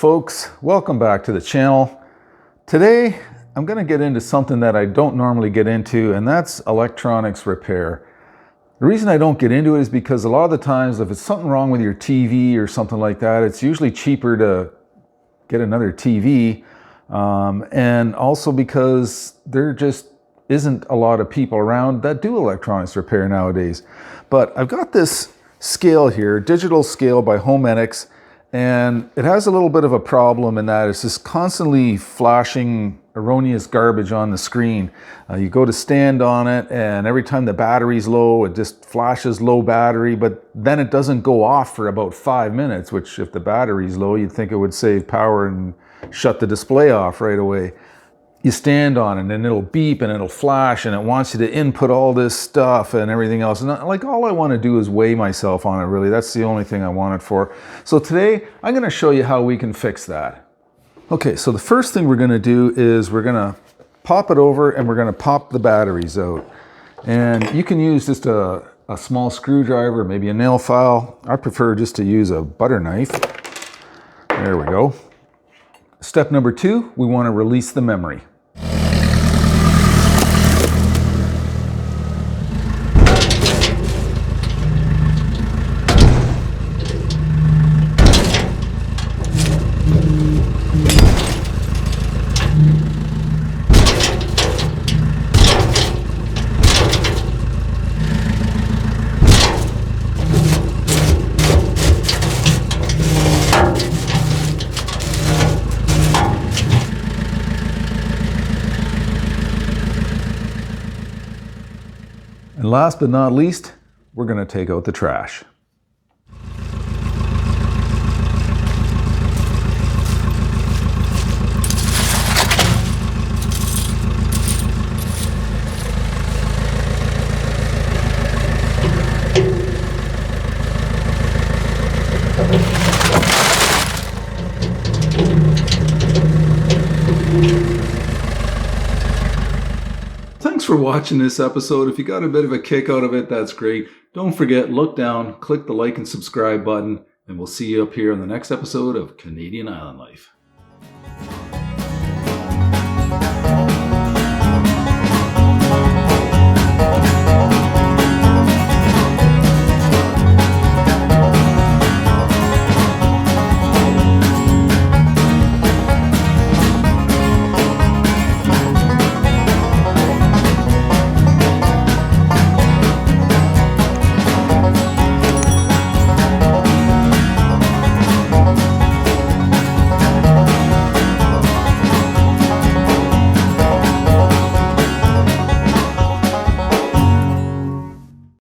folks, welcome back to the channel. Today I'm going to get into something that I don't normally get into, and that's electronics repair. The reason I don't get into it is because a lot of the times if it's something wrong with your TV or something like that, it's usually cheaper to get another TV, and also because there just isn't a lot of people around that do electronics repair nowadays. But I've got this scale here, digital scale by Homedics, and it has a little bit of a problem in that it's just constantly flashing erroneous garbage on the screen. You go to stand on it, and every time the battery's low, it just flashes low battery, but then it doesn't go off for about 5 minutes, which if the battery's low, you'd think it would save power and shut the display off right away. You stand on it and it'll beep and it'll flash and it wants you to input all this stuff and everything else. And like all I want to do is weigh myself on it, really. That's the only thing I want it for. So today I'm going to show you how we can fix that. Okay, so the first thing we're going to do is we're going to pop it over and we're going to pop the batteries out. And you can use just a small screwdriver, maybe a nail file. I prefer just to use a butter knife. There we go. Step number 2, we want to release the memory. And last but not least, we're going to take out the trash. Thanks for watching this episode. If you got a bit of a kick out of it, that's great. Don't forget, look down, click the like and subscribe button, and we'll see you up here on the next episode of Canadian Island Life.